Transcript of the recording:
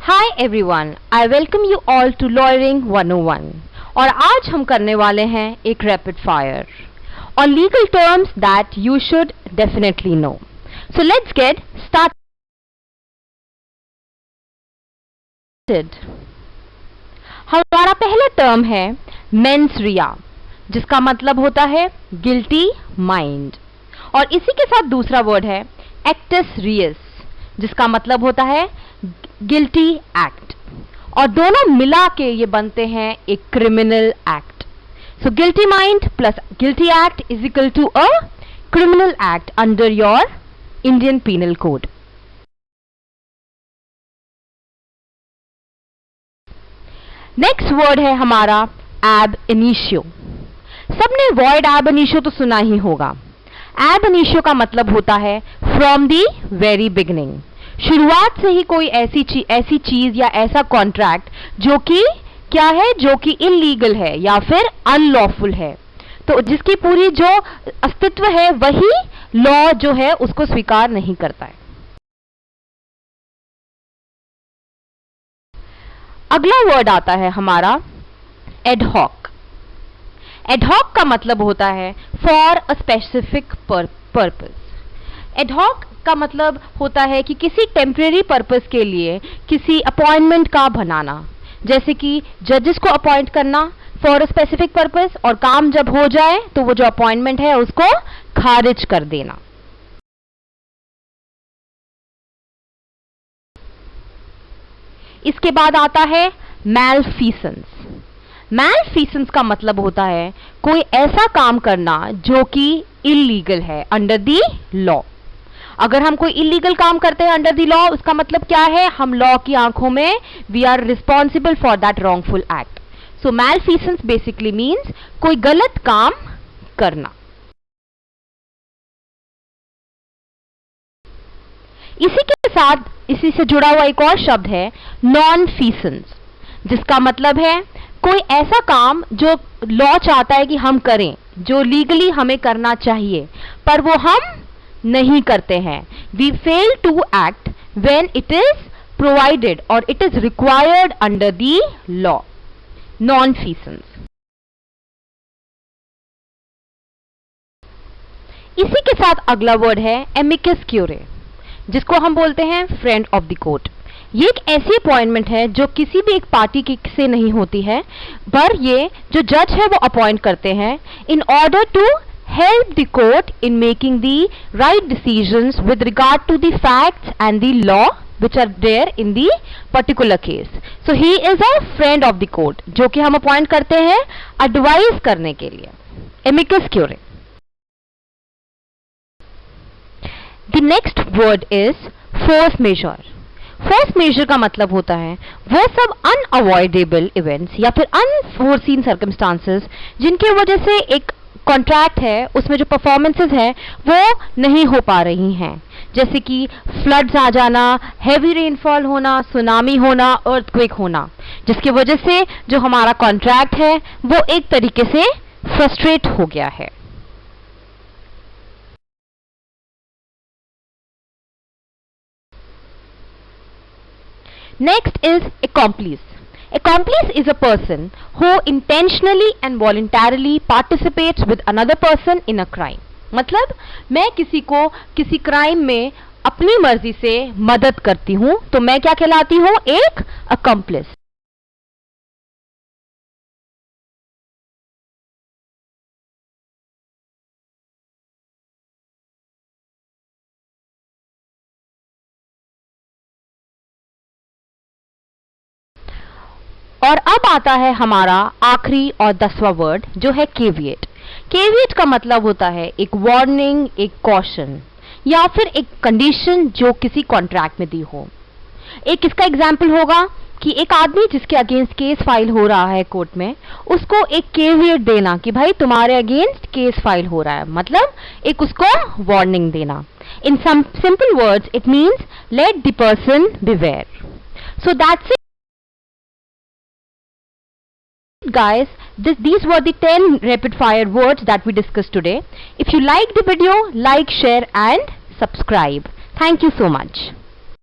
Hi everyone, I welcome you all to lawyering 101 और आज हम करने वाले हैं एक rapid fire on legal terms that you should definitely know. So let's get started. हमारा पहला टर्म है मेंस रिया, जिसका मतलब होता है गिल्टी माइंड, और इसी के साथ दूसरा वर्ड है एक्टस रियस, जिसका मतलब होता है गिल्टी एक्ट, और दोनों मिला के ये बनते हैं एक criminal act. So guilty mind plus guilty act is equal to a criminal act under your Indian Penal Code. Next word है हमारा ab initio. सबने void ab initio तो सुना ही होगा. Ab initio का मतलब होता है from the very beginning. शुरुआत से ही कोई ऐसी चीज या ऐसा कॉन्ट्रैक्ट जो कि क्या है, जो कि इलीगल है या फिर अनलॉफुल है, तो जिसकी पूरी जो अस्तित्व है वही लॉ जो है उसको स्वीकार नहीं करता है. अगला वर्ड आता है हमारा एडहॉक. एडहॉक का मतलब होता है for a specific purpose. Ad hoc का मतलब होता है कि किसी टेम्परेरी पर्पस के लिए किसी अपॉइंटमेंट का बनाना, जैसे कि जजेस को अपॉइंट करना फॉर अ स्पेसिफिक पर्पस, और काम जब हो जाए तो वो जो अपॉइंटमेंट है उसको खारिज कर देना. इसके बाद आता है मैलफीसेंस. मैलफीसेंस का मतलब होता है कोई ऐसा काम करना जो कि इलीगल है अंडर द लॉ. अगर हम कोई इलीगल काम करते हैं अंडर द लॉ, उसका मतलब क्या है, हम लॉ की आंखों में we are responsible for that wrongful act. So malfeasance basically means कोई गलत काम करना. इसी से जुड़ा हुआ एक और शब्द है नॉन फीसेंस, जिसका मतलब है कोई ऐसा काम जो लॉ चाहता है कि हम करें, जो लीगली हमें करना चाहिए पर वो हम नहीं करते हैं. We fail to act when it is provided or it is required under the law. Non-feasance. इसी के साथ अगला वर्ड है amicus curiae, जिसको हम बोलते हैं फ्रेंड ऑफ द कोर्ट. ये एक ऐसी अपॉइंटमेंट है जो किसी भी एक पार्टी से नहीं होती है, पर ये जो जज है वो अपॉइंट करते हैं in order to help the court in making the right decisions with regard to the facts and the law which are there in the particular case. So he is a friend of the court, जो कि हम appoint करते हैं advice करने के लिए. amicus curiae. The next word is force majeure. Force majeure का मतलब होता है वो सब अनअवॉइडेबल इवेंट्स या फिर अनफोर्सीन सर्कमस्टांसेस जिनकी वजह से एक कॉन्ट्रैक्ट है उसमें जो परफॉर्मेंसेस हैं वो नहीं हो पा रही हैं, जैसे कि फ्लड्स आ जाना, हैवी रेनफॉल होना, सुनामी होना, अर्थक्वेक होना, जिसकी वजह से जो हमारा कॉन्ट्रैक्ट है वो एक तरीके से फ्रस्ट्रेट हो गया है. Next is accomplice. Accomplice is a person who intentionally and voluntarily participates with another person in a crime. मतलब मैं किसी को किसी क्राइम में अपनी मर्जी से मदद करती हूं तो मैं क्या कहलाती हूं, एक accomplice. और अब आता है हमारा आखिरी और 10वां वर्ड जो है केविएट. केविएट का मतलब होता है एक वार्निंग, एक कॉशन या फिर एक कंडीशन जो किसी कॉन्ट्रैक्ट में दी हो. एक इसका एग्जाम्पल होगा कि एक आदमी जिसके अगेंस्ट केस फाइल हो रहा है कोर्ट में, उसको एक केविएट देना कि भाई तुम्हारे अगेंस्ट केस फाइल हो रहा है, मतलब एक उसको वार्निंग देना. In some simple words it means let the person beware. So that's it guys. These were the 10 rapid fire words that we discussed today. If you liked the video, like, share and subscribe. Thank you so much.